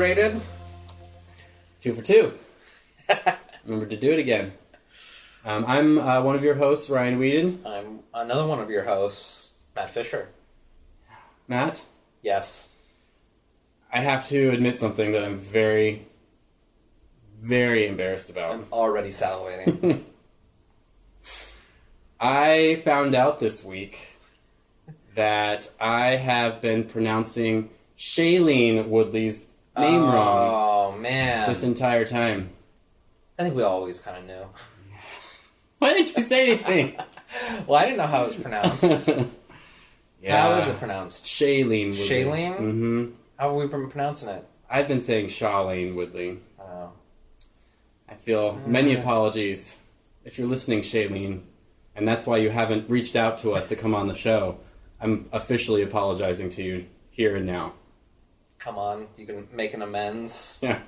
rated? 2 for 2. Remember to do it again. I'm one of your hosts, Ryan Whedon. I'm another one of your hosts, Matt Fisher. Matt? Yes. I have to admit something that I'm very, very embarrassed about. I'm already salivating. I found out this week that I have been pronouncing Shailene Woodley's name wrong. Oh, man. This entire time. I think we always kind of knew. Why didn't you say anything? Well, I didn't know how it was pronounced. Yeah. How is it pronounced? Shailene Woodley. Shailene? Mm-hmm. How have we been pronouncing it? I've been saying Shailene Woodley. Oh. I feel many apologies if you're listening, Shailene, and that's why you haven't reached out to us to come on the show. I'm officially apologizing to you here and now. Come on, you can make an amends. Yeah.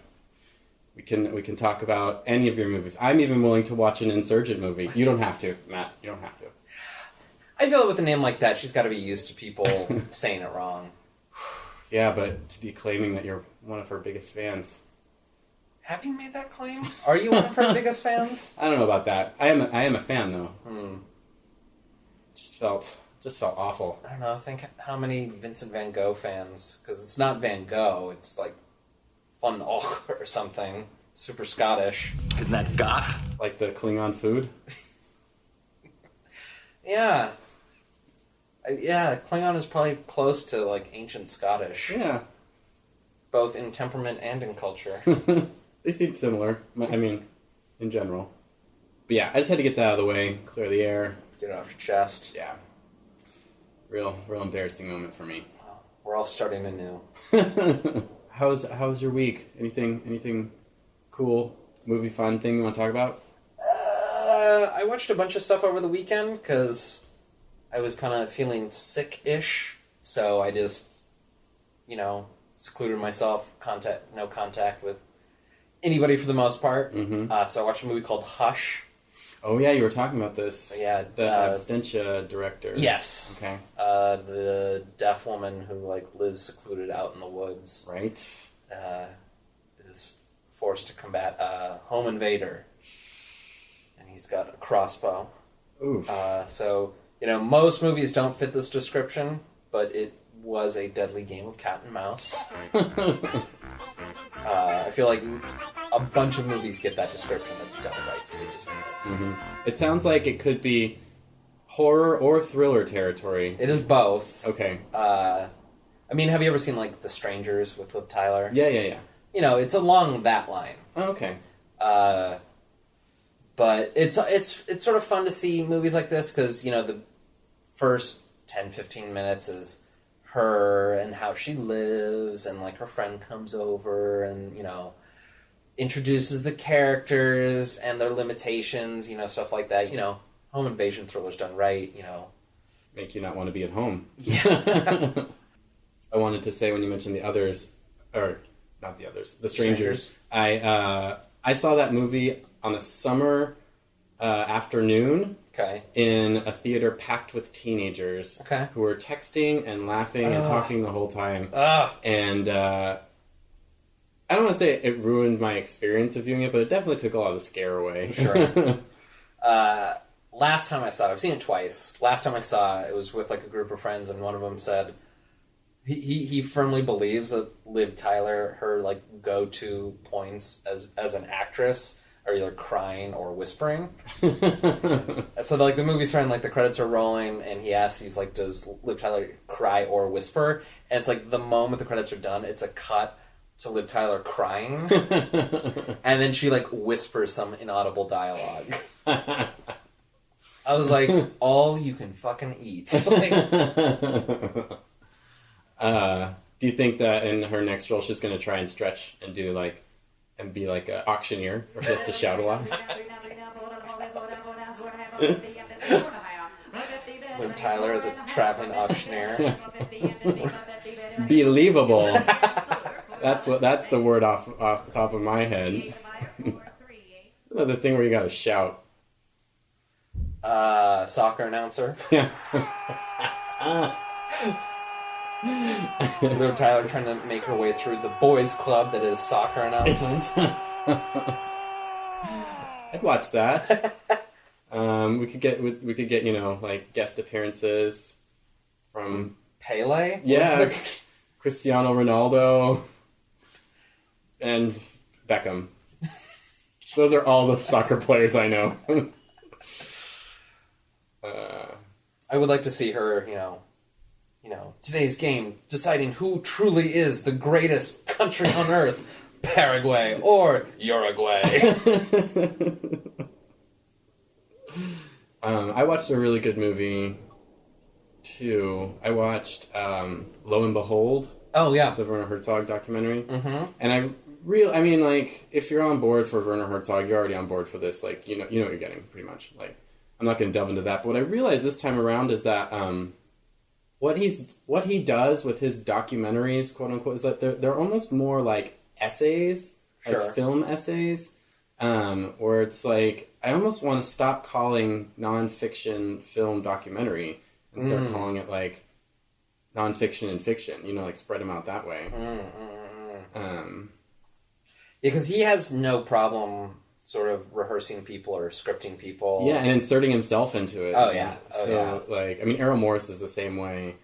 We can talk about any of your movies. I'm even willing to watch an Insurgent movie. You don't have to, Matt. You don't have to. I feel with a name like that, she's got to be used to people saying it wrong. Yeah, but to be claiming that you're one of her biggest fans. Have you made that claim? Are you one of her biggest fans? I don't know about that. I am a fan though. Just felt awful. I don't know. Think how many Vincent Van Gogh fans, because it's not Van Gogh. It's like Van Gogh or something. Super Scottish. Isn't that goth? Like the Klingon food? Yeah. Yeah, Klingon is probably close to like ancient Scottish. Yeah. Both in temperament and in culture. They seem similar. I mean, in general. But yeah, I just had to get that out of the way, clear the air. Get it off your chest. Yeah. Real embarrassing moment for me. We're all starting anew. How's your week? Anything cool, movie fun thing you want to talk about? I watched a bunch of stuff over the weekend because I was kind of feeling sick-ish, so I just, secluded myself, no contact with anybody for the most part. Mm-hmm. So I watched a movie called Hush. Oh yeah, you were talking about this. Yeah, the Abstentia director. Yes. Okay. The deaf woman who lives secluded out in the woods. Right. Is forced to combat a home invader, and he's got a crossbow. Oof. So most movies don't fit this description, but it was a deadly game of cat and mouse. I feel like a bunch of movies get that description that don't right for just minutes. Mm-hmm. It sounds like it could be horror or thriller territory. It is both. Okay. Have you ever seen The Strangers with Liv Tyler? Yeah. It's along that line. Oh, okay. But it's sort of fun to see movies like this because, the first 10-15 minutes is her and how she lives, and her friend comes over and introduces the characters and their limitations, stuff like that. Home invasion thrillers done right, Make you not want to be at home. Yeah. I wanted to say when you mentioned the others, or not the others, the Strangers. I saw that movie on a summer afternoon. Okay. In a theater packed with teenagers who were texting and laughing and talking the whole time. And I don't want to say it ruined my experience of viewing it, but it definitely took a lot of the scare away. Sure. Last time I saw it, I've seen it twice. Last time I saw it, it was with a group of friends, and one of them said he firmly believes that Liv Tyler, her go-to points as an actress, are either crying or whispering. So the movie's starting, the credits are rolling, and he asks, he's does Liv Tyler cry or whisper? And it's the moment the credits are done, it's a cut to Liv Tyler crying, and then she whispers some inaudible dialogue. I was all you can fucking eat. Do you think that in her next role she's going to try and stretch and do and be an auctioneer, or just to shout a lot? Liv Tyler is a traveling auctioneer. Believable. That's the word off the top of my head. Another thing where you got to shout. Soccer announcer. Yeah. Liv Tyler trying to make her way through the boys' club that is soccer announcements. I'd watch that. We could get like guest appearances from Pele. Yeah, Cristiano Ronaldo and Beckham. Those are all the soccer players I know. I would like to see her, today's game deciding who truly is the greatest country on earth, Paraguay or Uruguay. I watched a really good movie too. I watched Lo and Behold. Oh yeah, the Werner Herzog documentary. Mm-hmm. And if you're on board for Werner Herzog, you're already on board for this. Like, you know what you're getting, pretty much. Like, I'm not going to delve into that. But what I realized this time around is that what he does with his documentaries, quote unquote, is that they're almost more like essays, like film essays, where it's like I almost want to stop calling nonfiction film documentary and start calling it like nonfiction and fiction. Like spread them out that way. Because he has no problem sort of rehearsing people or scripting people. Yeah, and inserting himself into it. Oh, yeah. Like, I mean, Errol Morris is the same way.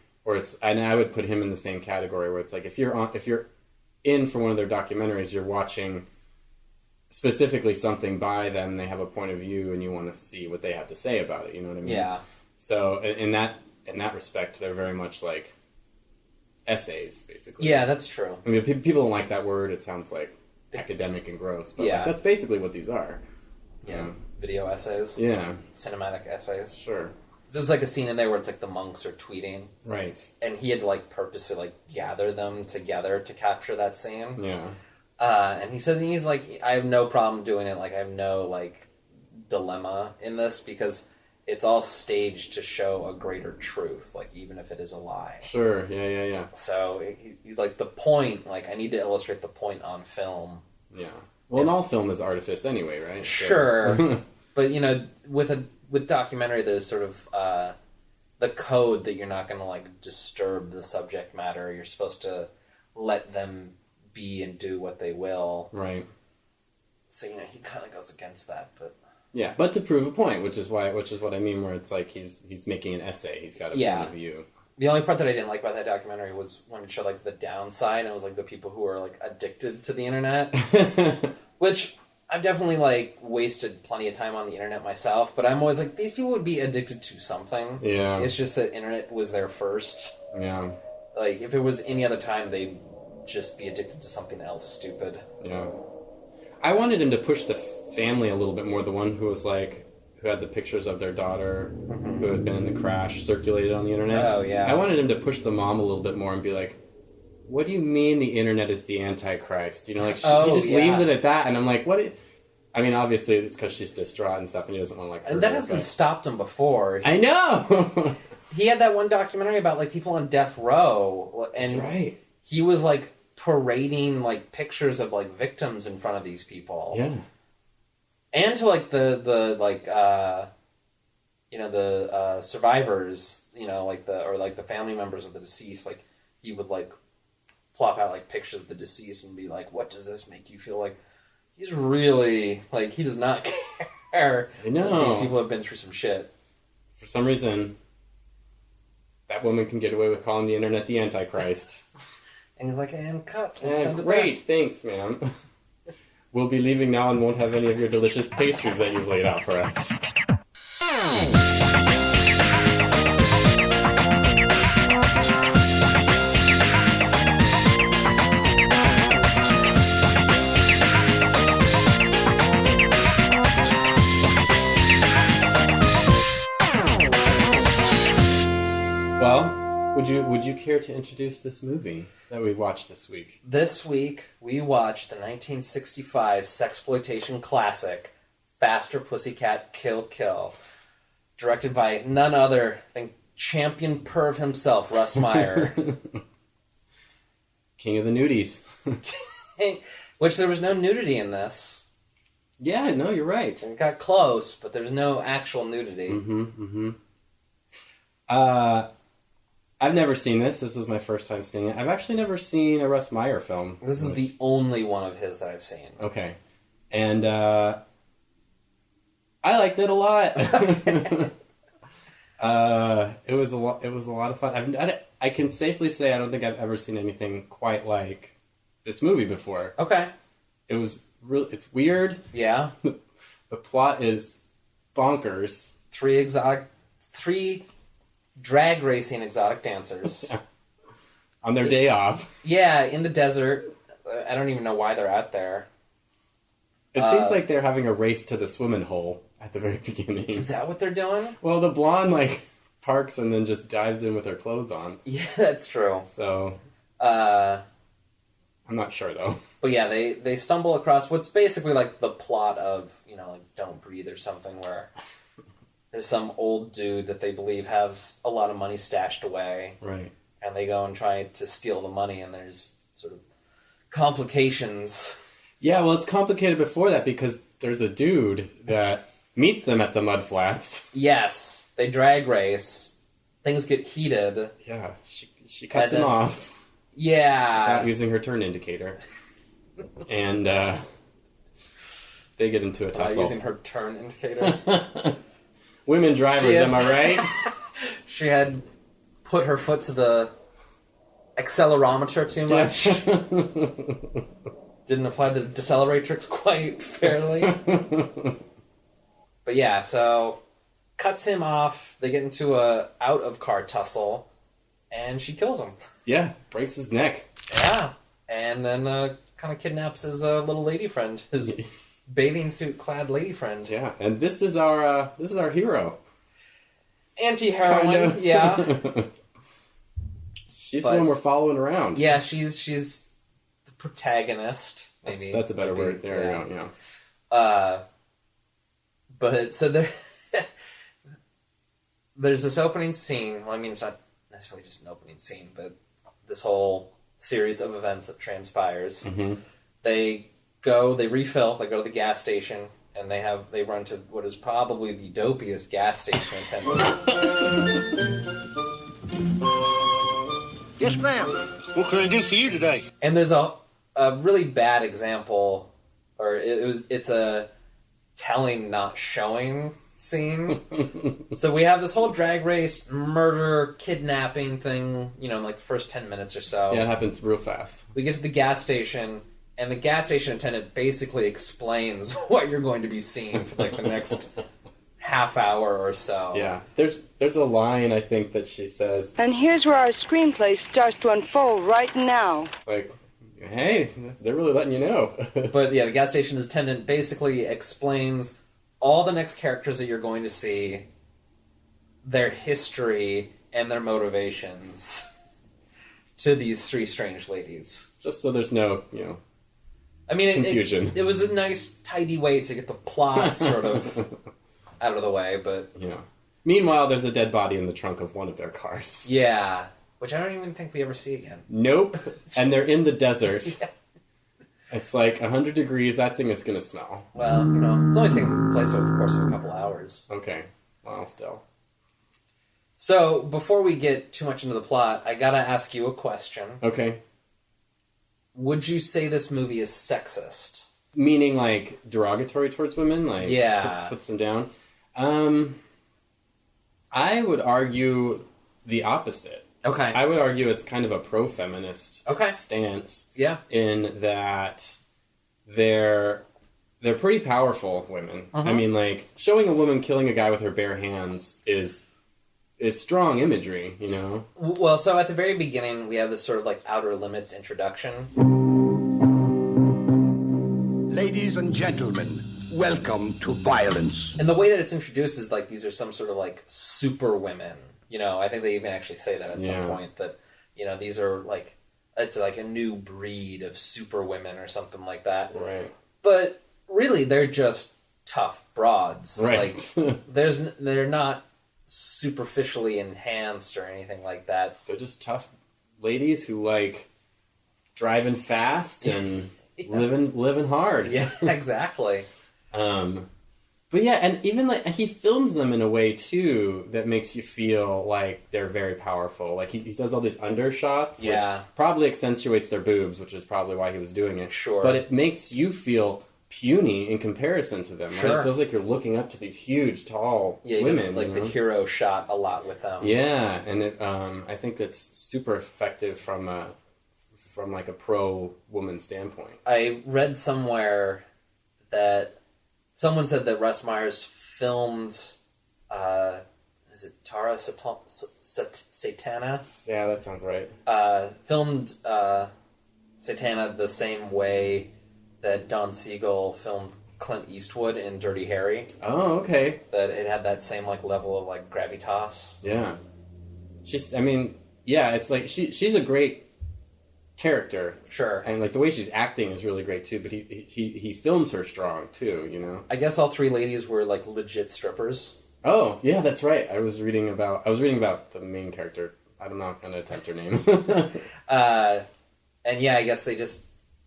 And I would put him in the same category where it's like, if you're in for one of their documentaries, you're watching specifically something by them, they have a point of view, and you want to see what they have to say about it. You know what I mean? Yeah. So in that respect, they're very much like essays, basically. Yeah, that's true. I mean, people don't like that word. It sounds like academic and gross, but like, that's basically what these are. Yeah, video essays. Yeah, cinematic essays. Sure. There's like a scene in there where it's like the monks are tweeting, right? And he had to like purposely like gather them together to capture that scene. Yeah. And he said he's like, I have no problem doing it. Like I have no like dilemma in this because it's all staged to show a greater truth, like even if it is a lie. Sure. Yeah. So he's like, the point, like I need to illustrate the point on film. Yeah. Well, and all film is artifice anyway, right? Sure. So. But with documentary, there's sort of the code that you're not going to like disturb the subject matter. You're supposed to let them be and do what they will. Right. So he kind of goes against that, but. Yeah, but to prove a point, which is what I mean, where it's like he's making an essay. He's got a point of view. The only part that I didn't like about that documentary was when it showed like the downside, and it was like the people who are like addicted to the internet, which I've definitely like wasted plenty of time on the internet myself. But I'm always like, these people would be addicted to something. Yeah, it's just that internet was there first. Yeah, like if it was any other time, they'd just be addicted to something else stupid. Yeah, I wanted him to push the family a little bit more. The one who had the pictures of their daughter who had been in the crash circulated on the internet. Oh yeah. I wanted him to push the mom a little bit more and be like, what do you mean the internet is the Antichrist? He just leaves it at that, and I'm like, what? I mean, obviously it's because she's distraught and stuff, and he doesn't want to And that hasn't stopped him before. I know. He had that one documentary about like people on death row, and that's right. He was like parading like pictures of like victims in front of these people. Yeah. And to like the survivors, the family members of the deceased, like he would like plop out like pictures of the deceased and be like, "What does this make you feel like?" He's really like he does not care. I know these people have been through some shit. For some reason, that woman can get away with calling the internet the Antichrist. And you're like, "And cut." Great, thanks, ma'am. We'll be leaving now and won't have any of your delicious pastries that you've laid out for us. Well, would you care to introduce this movie that we watched this week? This week, we watched the 1965 sexploitation classic, Faster Pussycat, Kill Kill, directed by none other than champion perv himself, Russ Meyer. King of the nudies. Which there was no nudity in this. Yeah, no, you're right. It got close, but there's no actual nudity. I've never seen this. This was my first time seeing it. I've actually never seen a Russ Meyer film. This is the only one of his that I've seen. Okay. And I liked it a lot. It was a lot of fun. I can safely say I don't think I've ever seen anything quite like this movie before. Okay. It's weird. Yeah. The plot is bonkers. Three drag racing exotic dancers. On their day off. Yeah, in the desert. I don't even know why they're out there. It seems like they're having a race to the swimming hole at the very beginning. Is that what they're doing? Well, the blonde, parks and then just dives in with her clothes on. Yeah, that's true. So, I'm not sure, though. But yeah, they stumble across what's basically like the plot of, Don't Breathe or something, where there's some old dude that they believe has a lot of money stashed away. Right. And they go and try to steal the money, and there's sort of complications. Yeah, well, it's complicated before that because there's a dude that meets them at the mud flats. Yes, they drag race. Things get heated. Yeah, she cuts him off. Yeah. Without using her turn indicator. And they get into a tussle. Using her turn indicator. Women drivers, am I right? She had put her foot to the accelerometer too much. Didn't apply the deceleratrix quite fairly. But yeah, so cuts him off. They get into a out-of-car tussle, and she kills him. Yeah, breaks his neck. Yeah, and then kind of kidnaps his little lady friend, his bathing suit-clad lady friend. Yeah, and this is our hero. Anti-heroine, Kinda. yeah. She's the one we're following around. Yeah, she's the protagonist. Maybe that's a better word. There we go. Yeah. But so there's this opening scene. Well, I mean, it's not necessarily just an opening scene, but this whole series of events that transpires. Mm-hmm. They refill. They go to the gas station, and they run to what is probably the dopiest gas station attendant. Yes, ma'am. What can I do for you today? And there's a really bad example, or it's a telling, not showing scene. So we have this whole drag race, murder, kidnapping thing, in like the first 10 minutes or so. Yeah, it happens real fast. We get to the gas station, and the gas station attendant basically explains what you're going to be seeing for like the next half hour or so. Yeah. There's a line, I think, that she says. And here's where our screenplay starts to unfold right now. It's like, hey, they're really letting you know. But yeah, the gas station attendant basically explains all the next characters that you're going to see, their history, and their motivations to these three strange ladies. Just so there's no, confusion. It was a nice, tidy way to get the plot sort of out of the way, but... Meanwhile, there's a dead body in the trunk of one of their cars. Yeah, which I don't even think we ever see again. Nope. And they're in the desert. Yeah. It's like 100 degrees. That thing is going to smell. Well, it's only taking place over the course of a couple hours. Okay. Well, still. So, before we get too much into the plot, I gotta ask you a question. Okay. Would you say this movie is sexist? Meaning, like, derogatory towards women? Like, yeah. Puts them down? I would argue the opposite. Okay. I would argue it's kind of a pro-feminist stance. Yeah. In that they're pretty powerful women. Uh-huh. I mean, like, showing a woman killing a guy with her bare hands is strong imagery, Well, so at the very beginning, we have this sort of, like, Outer Limits introduction. Ladies and gentlemen, welcome to violence. And the way that it's introduced is, like, these are some sort of, like, super women. I think they even actually say that at some point, that, these are, like, it's like a new breed of super women or something like that. Right. But really, they're just tough broads. Right. Like, they're not superficially enhanced or anything like that. They're just tough ladies who like driving fast and living hard. Yeah, exactly. But yeah, and even like he films them in a way too that makes you feel like they're very powerful. Like he does all these undershots, which probably accentuates their boobs, which is probably why he was doing it. Sure. But it makes you feel puny in comparison to them. Right? It feels like you're looking up to these huge, tall women. Just, like the hero shot a lot with them. Yeah, and it, I think that's super effective from like a pro woman standpoint. I read somewhere that someone said that Russ Meyer's filmed, is it Tara Satana? Yeah, that sounds right. Filmed Satana the same way that Don Siegel filmed Clint Eastwood in Dirty Harry. Oh, okay. That it had that same like level of like gravitas. Yeah. It's like she's a great character, sure, and like the way she's acting is really great too. But he films her strong too, you know. I guess all three ladies were like legit strippers. Oh yeah, that's right. I was reading about the main character. I'm not going to attempt her name. And yeah, I guess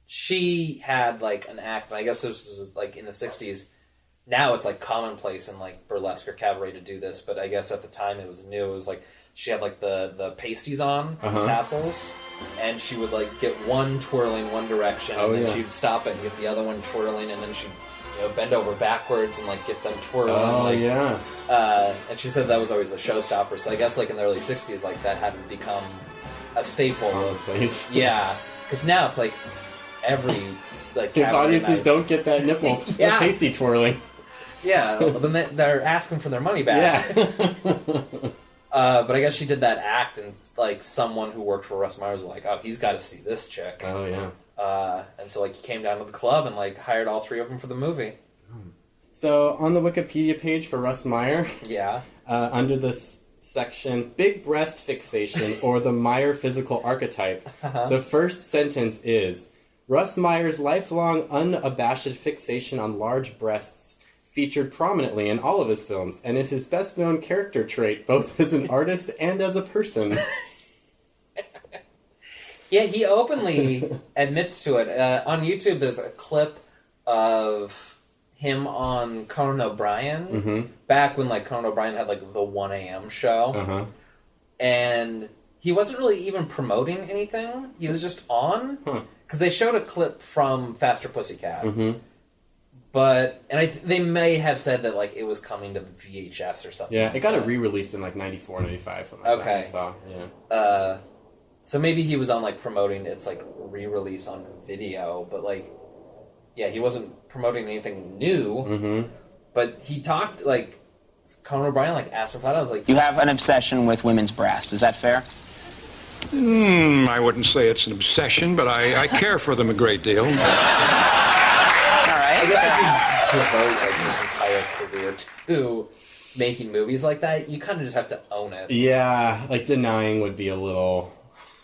she had like an act. And I guess this was like in the '60s. Now it's like commonplace in like burlesque or cabaret to do this, but I guess at the time it was new. It was like she had like the pasties on, tassels. And she would like get one twirling one direction, and then she'd stop it and get the other one twirling, and then she'd bend over backwards and like get them twirling. Oh yeah. And she said that was always a showstopper. So I guess like in the early '60s, like that hadn't become a staple. Yeah, because now it's like every like if audiences don't get that nipple, the pasty twirling. Yeah, they're asking for their money back. Yeah. But I guess she did that act, and like someone who worked for Russ Meyer was like, "Oh, he's got to see this chick." Oh yeah. And so like he came down to the club and like hired all three of them for the movie. So on the Wikipedia page for Russ Meyer, under this section, "Big breast fixation" or the Meyer physical archetype, the first sentence is, "Russ Meyer's lifelong unabashed fixation on large breasts featured prominently in all of his films, and is his best-known character trait, both as an artist and as a person." Yeah, he openly admits to it. On YouTube, there's a clip of him on Conan O'Brien, back when like Conan O'Brien had like the 1 a.m. show, and he wasn't really even promoting anything. He was just on, because they showed a clip from Faster Pussycat. But, and they may have said that, like, it was coming to VHS or something. Yeah, it got a re-release in, like, 94, 95, something like that. I saw, yeah. So maybe he was on, like, promoting its, like, re-release on video, but, like, yeah, he wasn't promoting anything new. But he talked, like, Conan O'Brien, like, asked him flat out, I was like... You have an obsession with women's breasts, is that fair? I wouldn't say it's an obsession, but I care for them a great deal. I guess if you devote like your entire career to making movies like that, you kind of just have to own it. Yeah, like denying would be a little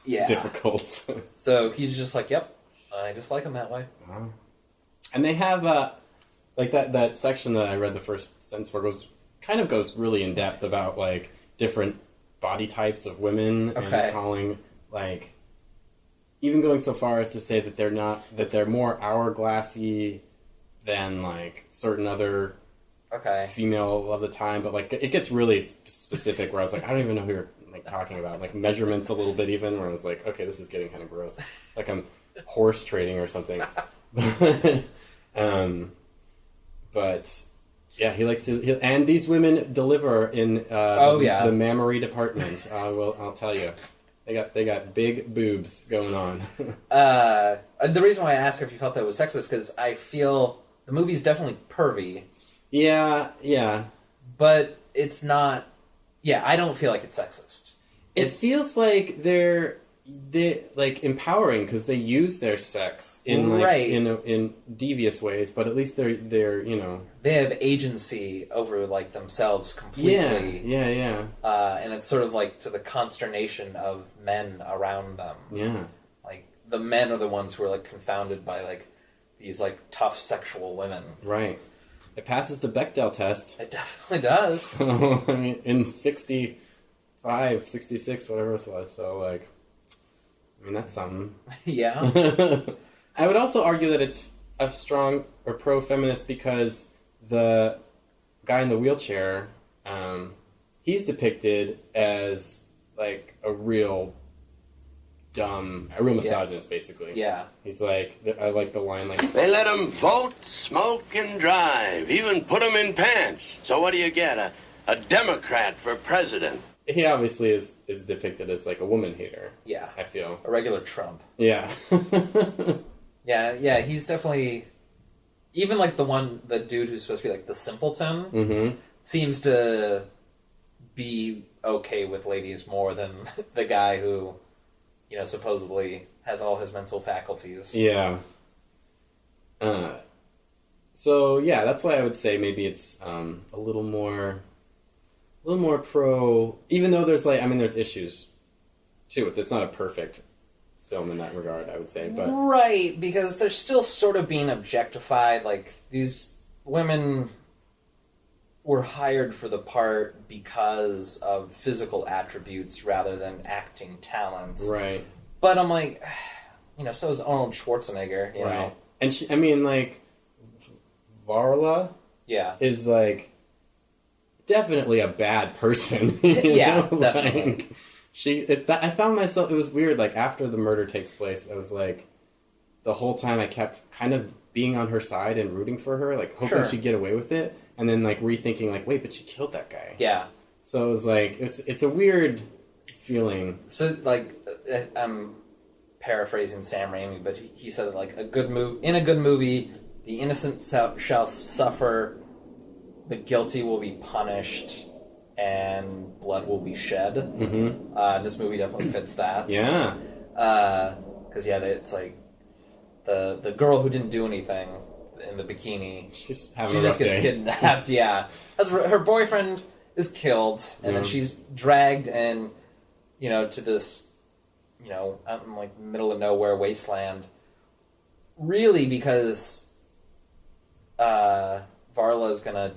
difficult. So he's just like, "Yep, I just like them that way." And they have like that section that I read the first sentence for goes really in depth about like different body types of women and calling like even going so far as to say that they're more hourglassy than like certain other female of the time, but like it gets really specific where I was like, I don't even know who you're like talking about, like measurements a little bit even, where I was like, okay, this is getting kind of gross, like I'm horse trading or something. But yeah, he likes to, and these women deliver in the mammary department. I'll tell you. They got big boobs going on. The reason why I asked if you felt that was sexist, because I feel the movie's definitely pervy. Yeah. But it's not... Yeah, I don't feel like it's sexist. It feels like they're like empowering because they use their sex in like in devious ways, but at least they're they have agency over like themselves completely. Yeah. And it's sort of like to the consternation of men around them. Yeah, like the men are the ones who are like confounded by like these like tough sexual women. Right. It passes the Bechdel test. It definitely does. So, I mean, in 65, 66, whatever it was. So like. I mean, that's something. Yeah. I would also argue that it's a strong or pro-feminist because the guy in the wheelchair, he's depicted as like a real misogynist, basically. Yeah. He's like, I like the line, like... They let them vote, smoke, and drive, even put them in pants. So what do you get? A Democrat for president. He obviously is depicted as like a woman hater. Yeah. I feel. A regular Trump. Yeah. yeah, he's definitely... Even like the dude who's supposed to be like the simpleton seems to be okay with ladies more than the guy who, supposedly has all his mental faculties. Yeah. So yeah, that's why I would say maybe it's a little more pro. Even though there's there's issues too with it. It's not a perfect film in that regard, I would say, but right, because they're still sort of being objectified. Like, these women were hired for the part because of physical attributes rather than acting talents. Right. But I'm like, so is Arnold Schwarzenegger, you know. And Varla is like definitely a bad person. Yeah, definitely. I found myself, it was weird, like, after the murder takes place, I was like, the whole time I kept kind of being on her side and rooting for her, like, hoping she'd get away with it, and then, like, rethinking, like, wait, but she killed that guy. Yeah. So it was like, it's a weird feeling. So, like, I'm paraphrasing Sam Raimi, but he said, like, in a good movie, the innocent shall suffer, the guilty will be punished, and blood will be shed. This movie definitely fits that. Yeah. Because, it's like the girl who didn't do anything in the bikini. She just gets kidnapped, yeah. Her boyfriend is killed, and then she's dragged and, to this, out in, like, middle of nowhere wasteland. Really, because Varla's gonna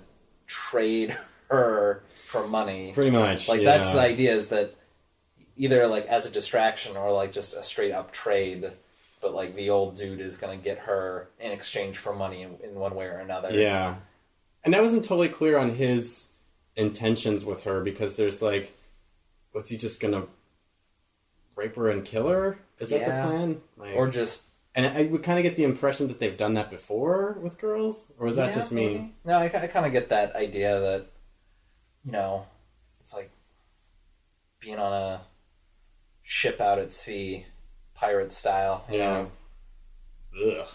trade her for money. Pretty much. Like, that's the idea, is that either, like, as a distraction or, like, just a straight up trade, but, like, the old dude is going to get her in exchange for money in one way or another. Yeah. And I wasn't totally clear on his intentions with her, because there's, like, was he just going to rape her and kill her? Is that the plan? Like, or just... And I would kind of get the impression that they've done that before with girls? Or was that just me? Maybe. No, I kind of get that idea that, it's like being on a ship out at sea, pirate style, you know? Ugh.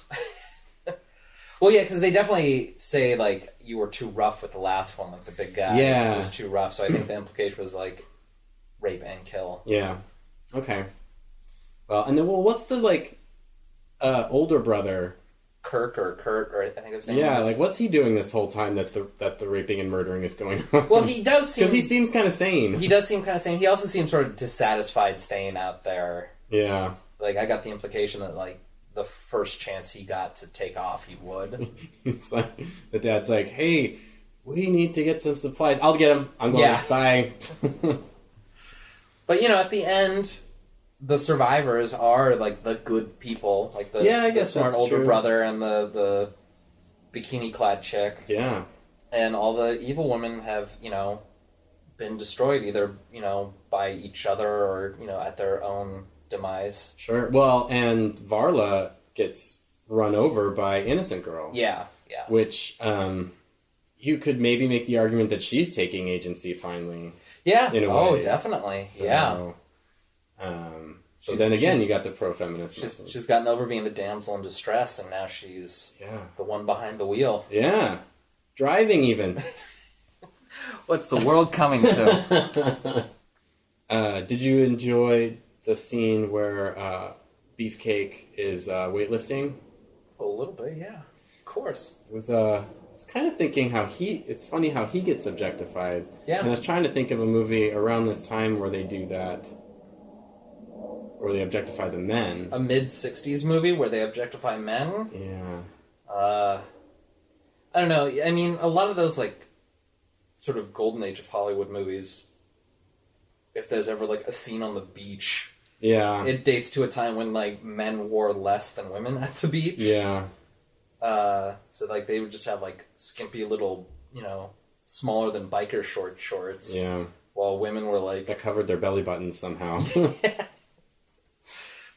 Well, yeah, because they definitely say, like, you were too rough with the last one, like the big guy. Yeah. Was too rough, so I think the implication was, like, rape and kill. Yeah. Okay. Well, and then, what's the, like, older brother... Kirk or Kurt, or I think his name is. Yeah, like, what's he doing this whole time that the raping and murdering is going on? Well, he does seem... Because he seems kind of sane. He does seem kind of sane. He also seems sort of dissatisfied staying out there. Yeah. Like, I got the implication that, like, the first chance he got to take off, he would. It's like, the dad's like, hey, we need to get some supplies. I'll get them. I'm going. Bye. But, at the end... The survivors are, like, the good people, like the smart older brother and the bikini-clad chick. Yeah. And all the evil women have, been destroyed, either, by each other or, at their own demise. Sure. Well, and Varla gets run over by Innocent Girl. Yeah. Which, you could maybe make the argument that she's taking agency finally. Yeah. In a way. Oh, definitely. So, yeah. So then again, you got the pro-feminist. She's gotten over being the damsel in distress, and now she's the one behind the wheel. Yeah. Driving, even. What's the world coming to? Did you enjoy the scene where Beefcake is weightlifting? A little bit, yeah. Of course. It was, I was kind of thinking it's funny how he gets objectified. Yeah. And I was trying to think of a movie around this time where they do that. Or they objectify the men. A mid-60s movie where they objectify men? Yeah. I don't know. I mean, a lot of those, like, sort of golden age of Hollywood movies, if there's ever, like, a scene on the beach, it dates to a time when, like, men wore less than women at the beach. Yeah. So, like, they would just have, like, skimpy little, smaller than biker shorts. Yeah. While women were like... That covered their belly buttons somehow. Yeah.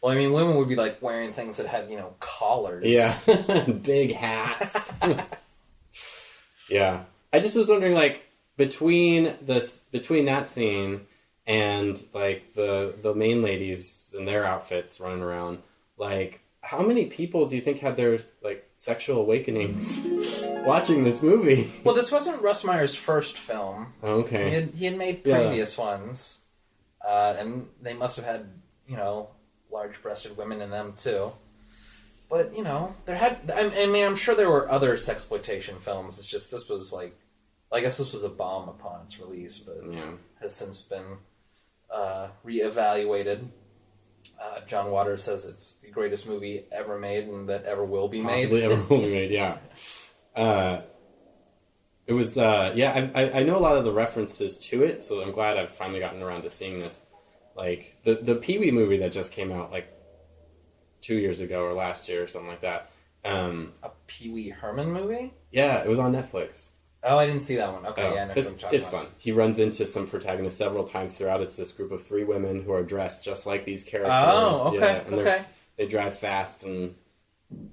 Well, I mean, women would be like wearing things that had, collars. Yeah. Big hats. Yeah. I just was wondering, like, between that scene and, like, the main ladies in their outfits running around, like, how many people do you think had their, like, sexual awakenings watching this movie? Well, this wasn't Russ Meyer's first film. Okay. He had made previous ones. And they must have had, large-breasted women in them, too. But, I'm sure there were other sexploitation films. It's just, this was, like... I guess this was a bomb upon its release, but has since been reevaluated. John Waters says it's the greatest movie ever made and that ever will be made. Possibly ever will be made, yeah. It was, I know a lot of the references to it, so I'm glad I've finally gotten around to seeing this. Like, the Pee-wee movie that just came out, like, 2 years ago or last year or something like that. A Pee-wee Herman movie? Yeah, it was on Netflix. Oh, I didn't see that one. Okay, yeah, I know what I'm talking it's fun. He runs into some protagonists several times throughout. It's this group of 3 women who are dressed just like these characters. Oh, okay, yeah, and they drive fast and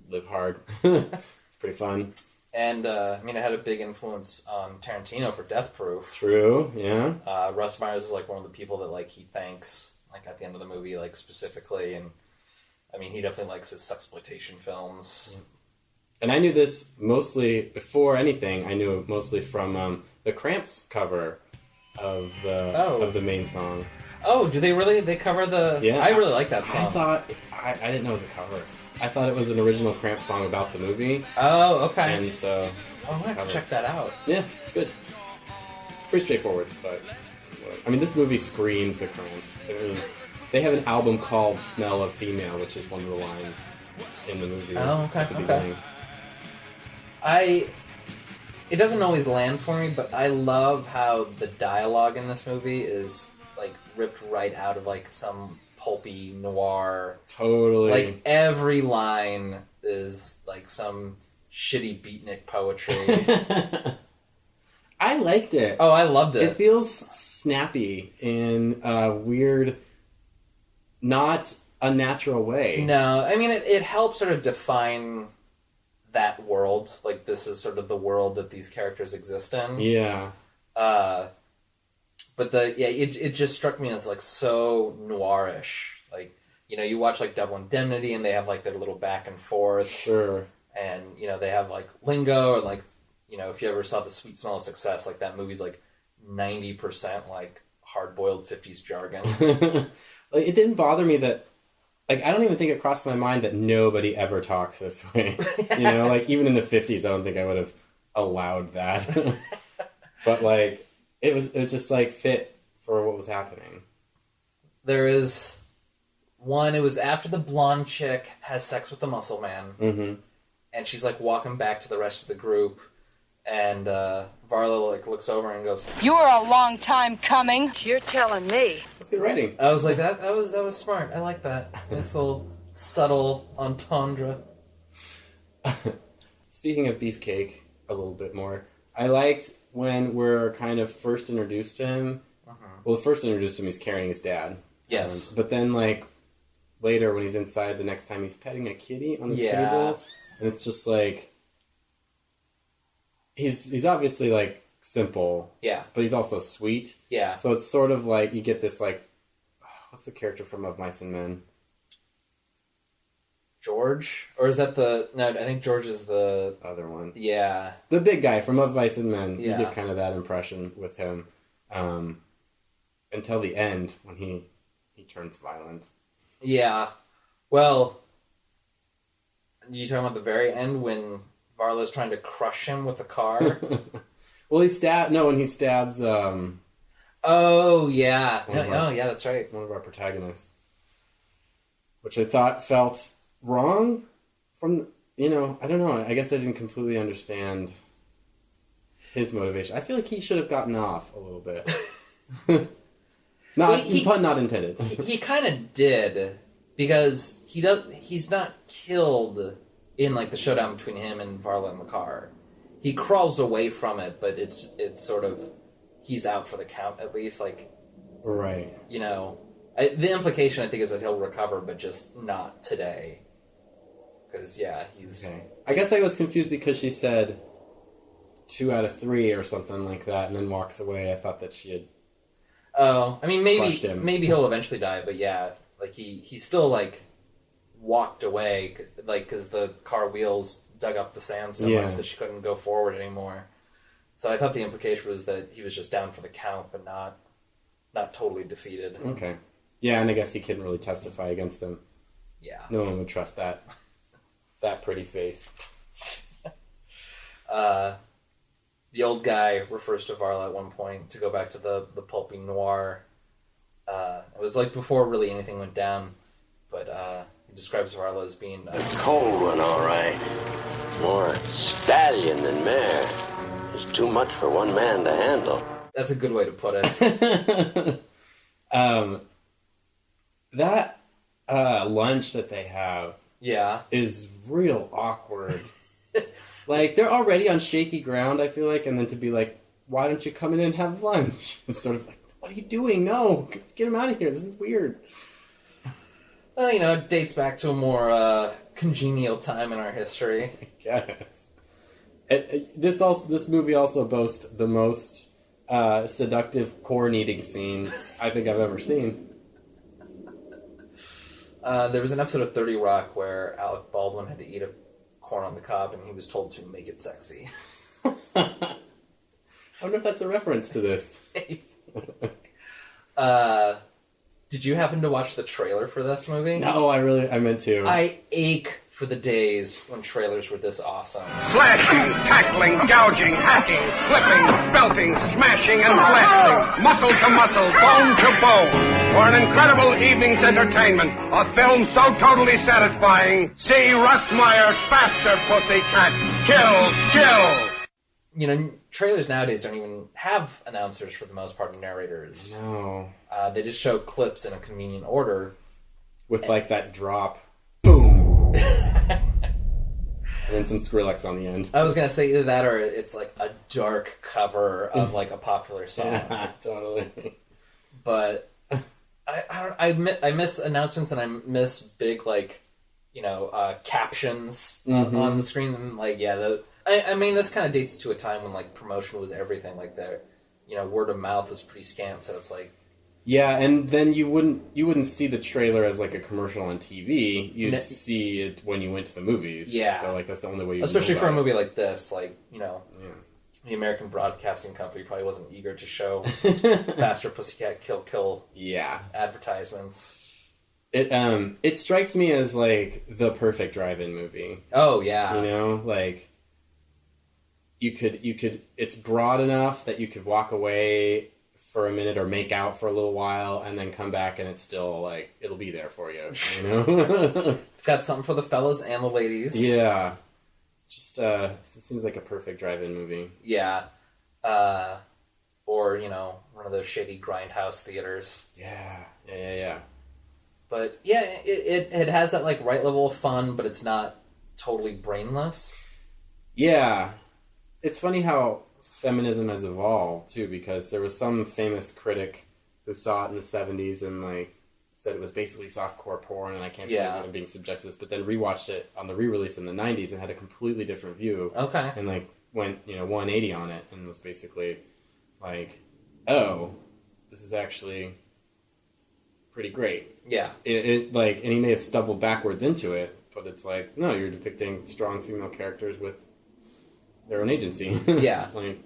live hard. It's pretty fun. And, it had a big influence on Tarantino for Death Proof. True, yeah. Russ Myers is, like, one of the people that, like, he thanks, like, at the end of the movie, like, specifically. And, he definitely likes his sexploitation films. Yeah. And I knew this mostly, before anything, I knew it mostly from the Cramps cover of the main song. Oh, do they really? They cover the... Yeah. I really like that song. I didn't know it was a cover. I thought it was an original Cramps song about the movie. Oh, okay. And so... I'm going to have to check that out. Yeah, it's good. It's pretty straightforward, but... this movie screams the Cramps. They have an album called Smell of Female, which is one of the lines in the movie. Oh, okay, at the beginning. It doesn't always land for me, but I love how the dialogue in this movie is, like, ripped right out of, like, some pulpy noir. Totally. Like, every line is, like, some shitty beatnik poetry. I liked it. Oh, I loved it. It feels snappy in a weird, not unnatural way. No, it helps sort of define that world. Like, this is sort of the world that these characters exist in. Yeah. But it just struck me as, like, so noirish. Like, you watch, like, Double Indemnity and they have, like, their little back and forth. Sure. And, they have, like, lingo, or, like, if you ever saw The Sweet Smell of Success, like, that movie's, like, 90%, like, hard-boiled 50s jargon. Like, it didn't bother me that... Like, I don't even think it crossed my mind that nobody ever talks this way. Like, even in the 50s, I don't think I would have allowed that. But, like, it just, like, fit for what was happening. There is one, it was after the blonde chick has sex with the muscle man. Mm-hmm. And she's, like, walking back to the rest of the group. And Varlo, like, looks over and goes, "You were a long time coming." You're telling me. What's he writing? I was like, that was smart. I like that. Nice little subtle entendre. Speaking of Beefcake, a little bit more, I liked when we're kind of first introduced to him. Well, first introduced to him, he's carrying his dad. Yes. But then, like, later when he's inside, the next time he's petting a kitty on the table. And it's just like... He's obviously, like, simple. Yeah. But he's also sweet. Yeah. So it's sort of like, you get this, like... What's the character from Of Mice and Men? George? Or is that the... No, I think George is the... Other one. Yeah. The big guy from Of Mice and Men. Yeah. You get kind of that impression with him. Until the end, when he turns violent. Yeah. Well... You talking about the very end when... Varlo's trying to crush him with a car. Well, when he stabs... Oh, yeah. Yeah, that's right. One of our protagonists. Which I thought felt wrong from... I don't know. I guess I didn't completely understand his motivation. I feel like he should have gotten off a little bit. Pun not intended. He kind of did. Because he's not killed... in, like, the showdown between him and Varlo in the car. he crawls away from it, but it's sort of, he's out for the count at least, like, right. You know, the implication I think is that he'll recover, but just not today. Because he's. Okay. I guess I was confused because she said 2 out of 3 or something like that, and then walks away. I thought that she had. Oh, I mean, maybe he'll eventually die, but like he still like walked away, like because the car wheels dug up the sand so much that she couldn't go forward anymore. So I thought the implication was that he was just down for the count, but not totally defeated. Okay. Yeah, and I guess he couldn't really testify against them. Yeah. No one would trust that pretty face. The old guy refers to Varla at one point to go back to the pulpy noir. It was like before really anything went down, but he describes Varla as being... a cold one, all right. More stallion than mare. It's too much for one man to handle. That's a good way to put it. That lunch that they have is real awkward. Like, they're already on shaky ground, I feel like, and then to be like, why don't you come in and have lunch? It's sort of like, what are you doing? No, get him out of here. This is weird. Well, you know, it dates back to a more congenial time in our history. I guess. This movie also boasts the most seductive corn-eating scene I think I've ever seen. There was an episode of 30 Rock where Alec Baldwin had to eat a corn on the cob, and he was told to make it sexy. I wonder if that's a reference to this. Did you happen to watch the trailer for this movie? No, I meant to. I ache for the days when trailers were this awesome. Slashing, tackling, gouging, hacking, flipping, belting, smashing, and blasting. Muscle to muscle, bone to bone. For an incredible evening's entertainment, a film so totally satisfying, see Russ Meyer's Faster, Pussycat. Kill! You know, trailers nowadays don't even have announcers for the most part, and narrators. No. They just show clips in a convenient order. With like that drop. Boom! And then some Skrillex on the end. I was going to say either that or it's like a dark cover of like a popular song. Yeah, totally. But I miss announcements, and I miss big like, you know, captions on the screen. And like, I mean, this kind of dates to a time when like promotion was everything. Like word of mouth was pretty scant. So it's like, yeah, and then you wouldn't see the trailer as like a commercial on TV. You'd see it when you went to the movies. Yeah. So like that's the only way you especially for a movie like this, like, you know, the American Broadcasting Company probably wasn't eager to show Faster Pussycat Kill advertisements. It strikes me as like the perfect drive-in movie. Oh yeah. You know, like you could it's broad enough that you could walk away for a minute or make out for a little while and then come back and it's still like it'll be there for you, you know. It's got something for the fellas and the ladies. Yeah, just it seems like a perfect drive-in movie. Yeah, or you know, one of those shady grindhouse theaters. Yeah. But yeah, it has that like right level of fun, but it's not totally brainless. Yeah, it's funny how feminism has evolved too, because there was some famous critic who saw it in the 70s and like said it was basically softcore porn, and I can't believe I'm being subjected to this, but then rewatched it on the re-release in the 90s and had a completely different view. Okay. And like went 180 on it and was basically like, oh, this is actually pretty great. Yeah. It like, and he may have stumbled backwards into it, but it's like, no, you're depicting strong female characters with their own agency. Yeah. Like,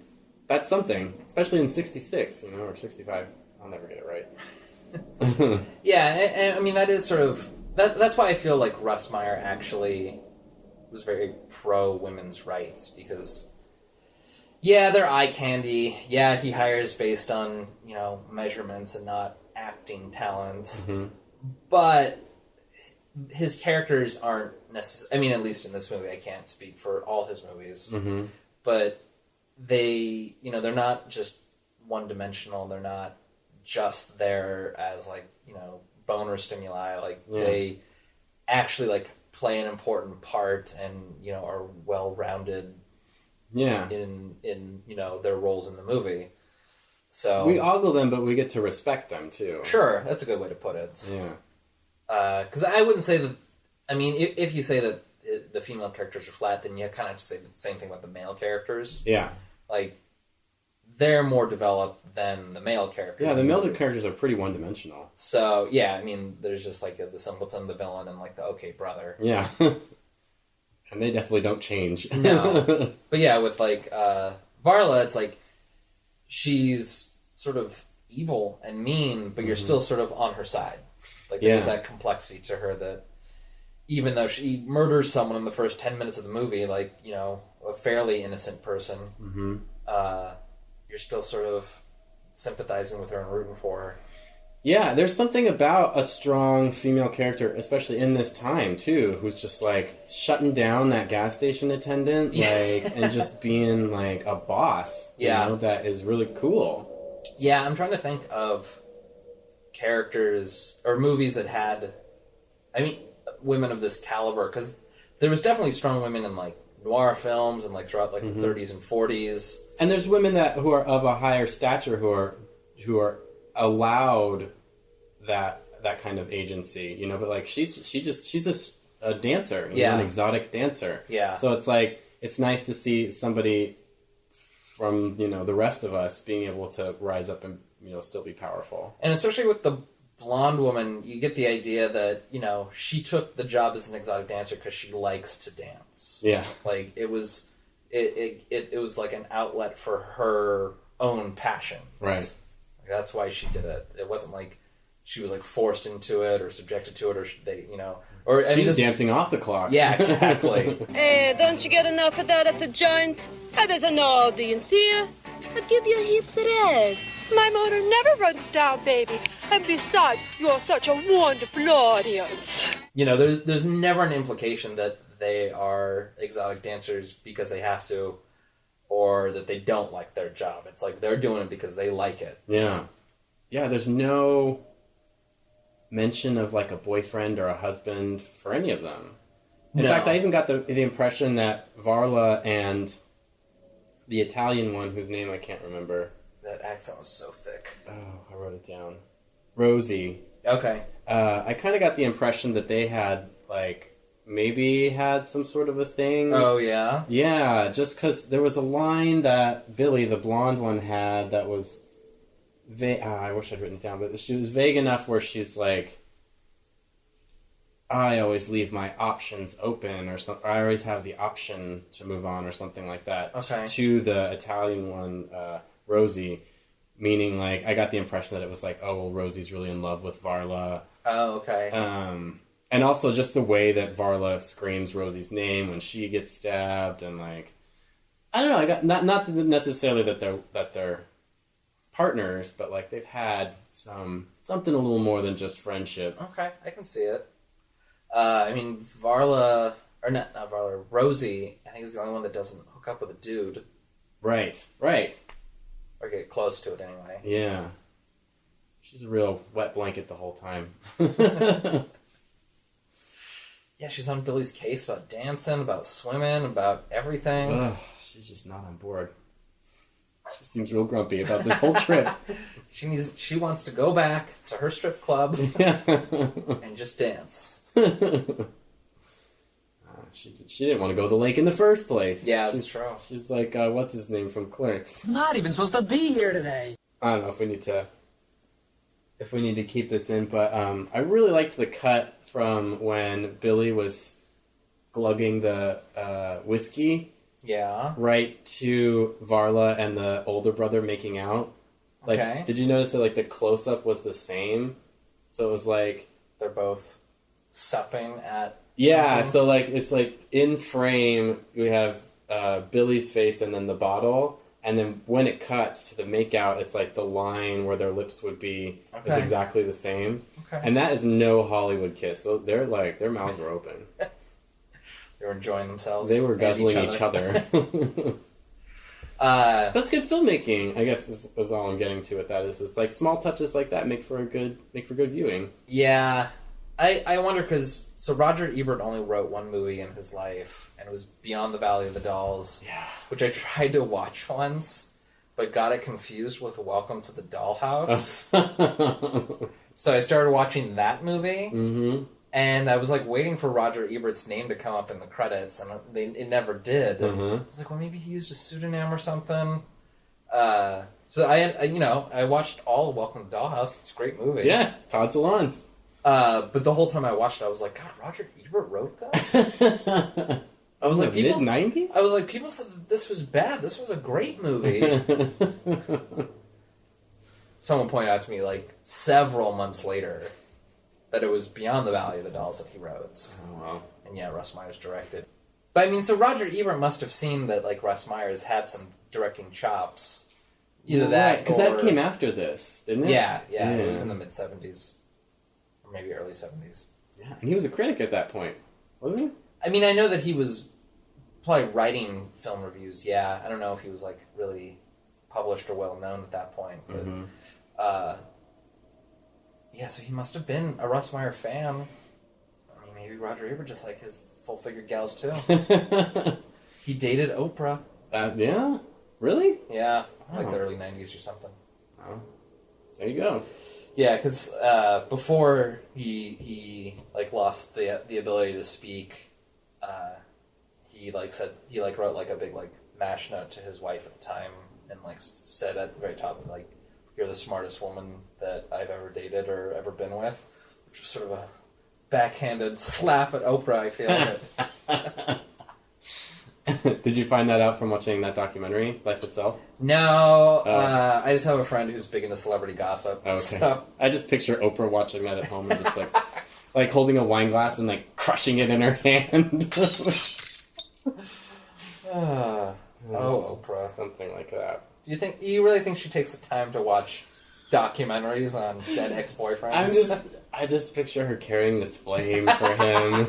that's something, especially in 66, you know, or 65. I'll never get it right. Yeah, and I mean, that is sort of... That's why I feel like Russ Meyer actually was very pro-women's rights, because, yeah, they're eye candy. Yeah, he hires based on, you know, measurements and not acting talent. Mm-hmm. But his characters aren't necessarily... I mean, at least in this movie, I can't speak for all his movies. Mm-hmm. But they, you know, they're not just one-dimensional. They're not just there as, like, you know, boner stimuli. Like, they actually, like, play an important part and, you know, are well-rounded in their roles in the movie. So we ogle them, but we get to respect them too. Sure, that's a good way to put it. Yeah. Because I wouldn't say that. I mean, if you say that the female characters are flat, then you kind of just say the same thing about the male characters. Yeah. Like, they're more developed than the male characters. Yeah, the male characters are pretty one-dimensional. So, yeah, I mean, there's just, like, the semblance of the villain and, like, the okay brother. Yeah. And they definitely don't change. No. But, yeah, with, like, Varla, it's like, she's sort of evil and mean, but you're still sort of on her side. Like, there's that complexity to her that even though she murders someone in the first 10 minutes of the movie, like, a fairly innocent person, you're still sort of sympathizing with her and rooting for her. Yeah, there's something about a strong female character, especially in this time, too, who's just, like, shutting down that gas station attendant, like, and just being, like, a boss, you know, that is really cool. Yeah, I'm trying to think of characters or movies that had, women of this caliber, because there was definitely strong women in, like, noir films and, like, throughout, like, the 30s and 40s. And there's women who are of a higher stature who are allowed that kind of agency, but like she's a dancer, an exotic dancer. Yeah. So it's like it's nice to see somebody from the rest of us being able to rise up and still be powerful. And especially with the blonde woman, you get the idea that she took the job as an exotic dancer because she likes to dance. Yeah. Like it was like an outlet for her own passions. Right. That's why she did it. It wasn't like she was like forced into it or subjected to it, or they, or she's dancing off the clock. Yeah, exactly. Hey, don't you get enough of that at the joint? There's an audience here. I'll give you heaps of ass. My motor never runs down, baby. And besides, you're such a wonderful audience. There's never an implication that they are exotic dancers because they have to, or that they don't like their job. It's like they're doing it because they like it. Yeah. Yeah, there's no mention of like a boyfriend or a husband for any of them. In fact, I even got the impression that Varla and the Italian one, whose name I can't remember. That accent was so thick. Oh, I wrote it down. Rosie. Okay. I kind of got the impression that they had like maybe had some sort of a thing. Oh, yeah? Yeah, just because there was a line that Billy, the blonde one, had that was vague. I wish I'd written it down, but she was vague enough where she's like, I always leave my options open, or I always have the option to move on, or something like that. Okay. To the Italian one, Rosie, meaning like, I got the impression that it was like, oh, well, Rosie's really in love with Varla. Oh, okay. And also just the way that Varla screams Rosie's name when she gets stabbed, and like, I don't know, I got not necessarily that they're partners, but like they've had something a little more than just friendship. Okay, I can see it. Varla, or not Varla, Rosie, I think is the only one that doesn't hook up with a dude. Right. Or get close to it anyway. Yeah. She's a real wet blanket the whole time. Yeah, she's on Billy's case about dancing, about swimming, about everything. Ugh, she's just not on board. She seems real grumpy about this whole trip. She wants to go back to her strip club and just dance. She didn't want to go to the lake in the first place. Yeah, that's true. She's like, what's his name from Clerks? Not even supposed to be here today. I don't know if we need to keep this in, but I really liked the cut from when Billy was glugging the whiskey. Yeah. Right to Varla and the older brother making out. Like, okay. Did you notice that like the close up was the same? So it was like they're both supping at. Yeah. something. So like it's like in frame we have Billy's face and then the bottle, and then when it cuts to the makeout, it's like the line where their lips would be is exactly the same. Okay. And that is no Hollywood kiss. So they're like their mouths were open. They were enjoying themselves. They were guzzling each other. That's good filmmaking, I guess is all I'm getting to with that. Is like small touches like that make for good viewing. Yeah. I wonder because Roger Ebert only wrote one movie in his life, and it was Beyond the Valley of the Dolls, which I tried to watch once, but got it confused with Welcome to the Dollhouse. So I started watching that movie, and I was like waiting for Roger Ebert's name to come up in the credits, and it never did. I was like, well, maybe he used a pseudonym or something. So I watched all of Welcome to the Dollhouse. It's a great movie. Yeah, Todd Solondz. But the whole time I watched it, I was like, God, Roger Ebert wrote this? I was like, mid-90s? I was like, people said that this was bad. This was a great movie. Someone pointed out to me, like, several months later, that it was Beyond the Valley of the Dolls that he wrote. Oh, wow. And yeah, Russ Meyer's directed. But I mean, so Roger Ebert must have seen that, like, Russ Meyer's had some directing chops. Either that, because that came after this, didn't it? Yeah, it was in the mid-70s. Maybe early 70s. Yeah, and he was a critic at that point, wasn't he? I mean, I know that he was probably writing film reviews, I don't know if he was, like, really published or well-known at that point. But, so he must have been a Russ Meyer fan. I mean, maybe Roger Ebert just like his full-figured gals, too. He dated Oprah. Yeah? Really? Yeah, like the early 90s or something. Oh. There you go. Yeah, because before he like lost the ability to speak, he wrote like a big like mash note to his wife at the time, and like said at the very top, like, "You're the smartest woman that I've ever dated or ever been with," which was sort of a backhanded slap at Oprah. I feel. Did you find that out from watching that documentary, Life Itself? No, I just have a friend who's big into celebrity gossip. Okay. So. I just picture Oprah watching that at home and just like holding a wine glass and like crushing it in her hand. Oprah. Something like that. Do you really think she takes the time to watch documentaries on dead ex-boyfriends? I just picture her carrying this flame for him.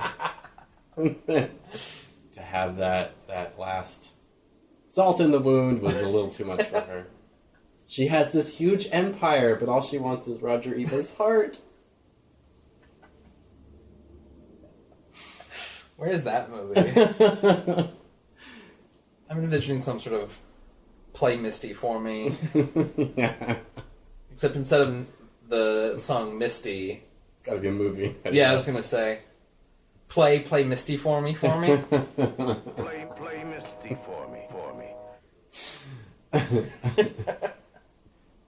To have that last salt in the wound was a little too much for her. She has this huge empire, but all she wants is Roger Ebert's heart. Where is that movie? I'm envisioning some sort of Play Misty for Me. Yeah. Except instead of the song Misty... It's gotta be a movie. I was gonna say... Play Misty for me. Play Misty for me.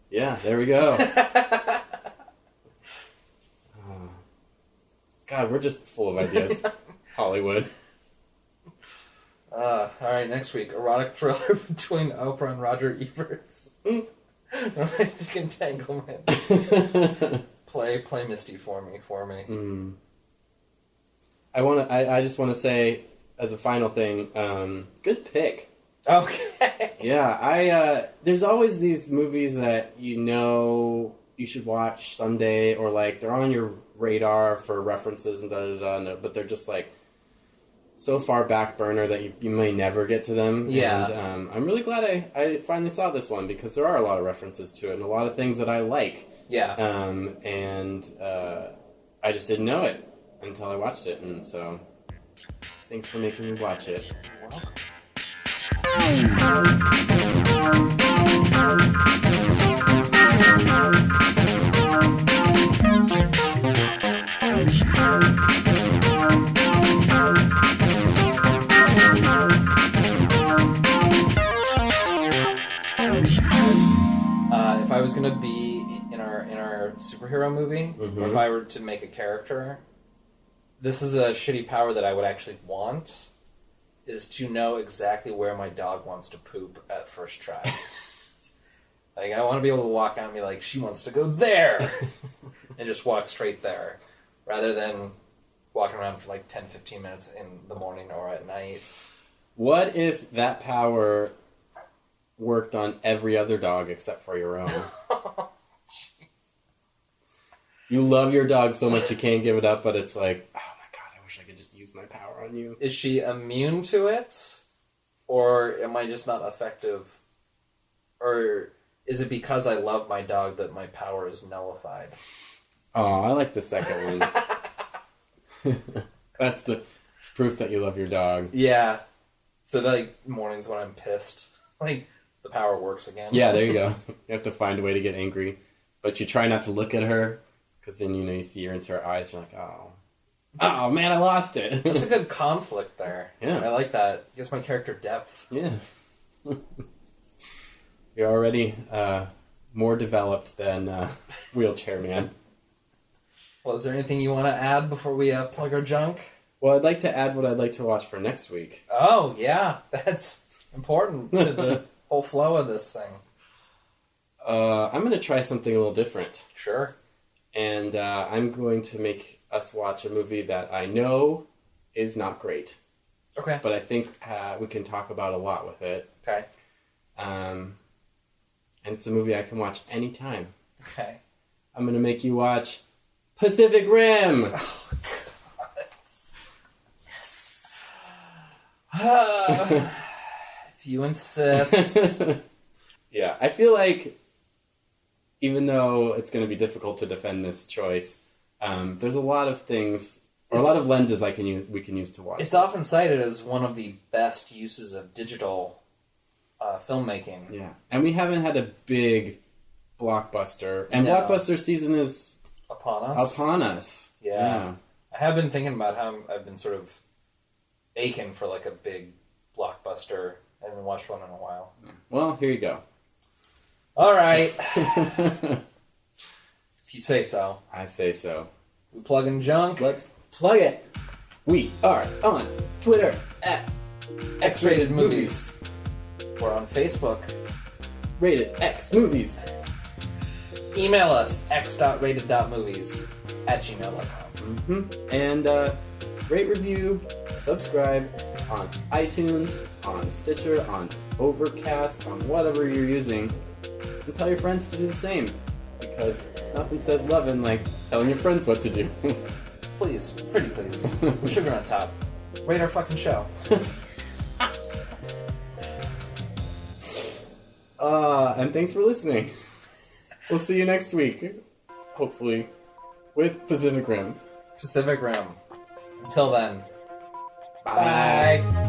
Yeah, there we go. God, we're just full of ideas. Hollywood. Alright, next week, erotic thriller between Oprah and Roger Ebert's romantic entanglement. Play Misty for me. Mm. I just want to say, as a final thing, good pick. Okay. Yeah, there's always these movies that you should watch someday, or like they're on your radar for references and but they're just like so far back burner that you may never get to them. Yeah. And I'm really glad I finally saw this one, because there are a lot of references to it and a lot of things that I like. Yeah. And I just didn't know it until I watched it, and so thanks for making me watch it. You're welcome. If I was going to be in our superhero movie, or if I were to make a character, this is a shitty power that I would actually want, is to know exactly where my dog wants to poop at first try. Like, I want to be able to walk out and be like, she wants to go there! And just walk straight there. Rather than walking around for like 10, 15 minutes in the morning or at night. What if that power worked on every other dog except for your own? You love your dog so much you can't give it up, but it's like, oh my god, I wish I could just use my power on you. Is she immune to it? Or am I just not effective? Or is it because I love my dog that my power is nullified? Oh, I like the second one. That's it's proof that you love your dog. Yeah. So, like, mornings when I'm pissed, like, the power works again. Yeah, there you go. You have to find a way to get angry. But you try not to look at her, because then, you see her into her eyes, you're like, oh, man, I lost it. It's a good conflict there. Yeah. I like that. It gives my character depth. Yeah. You're already more developed than Wheelchair Man. Well, is there anything you want to add before we plug our junk? Well, I'd like to add what I'd like to watch for next week. Oh, yeah. That's important to the whole flow of this thing. I'm going to try something a little different. Sure. And I'm going to make us watch a movie that I know is not great. Okay. But I think we can talk about a lot with it. Okay. And it's a movie I can watch anytime. Okay. I'm going to make you watch Pacific Rim. Oh, God. Yes. If you insist. Yeah, I feel like even though it's going to be difficult to defend this choice, there's a lot of things, or a lot of lenses we can use to watch. It's often cited as one of the best uses of digital filmmaking. Yeah, and we haven't had a big blockbuster, and blockbuster season is upon us. Yeah. I have been thinking about how I've been sort of aching for like a big blockbuster. I haven't watched one in a while. Well, here you go. All right. If you say so. I say so. We plug in junk. Let's plug it. We are on Twitter at X-Rated Movies. We're on Facebook. Rated X Movies. Email us x.rated.movies@gmail.com. Mm-hmm. And rate, review, subscribe on iTunes, on Stitcher, on Overcast, on whatever you're using. And tell your friends to do the same. Because nothing says loving like telling your friends what to do. Please. Pretty please. Sugar on top. Rate our fucking show. And thanks for listening. We'll see you next week. Hopefully. With Pacific Rim. Pacific Rim. Until then. Bye. Bye.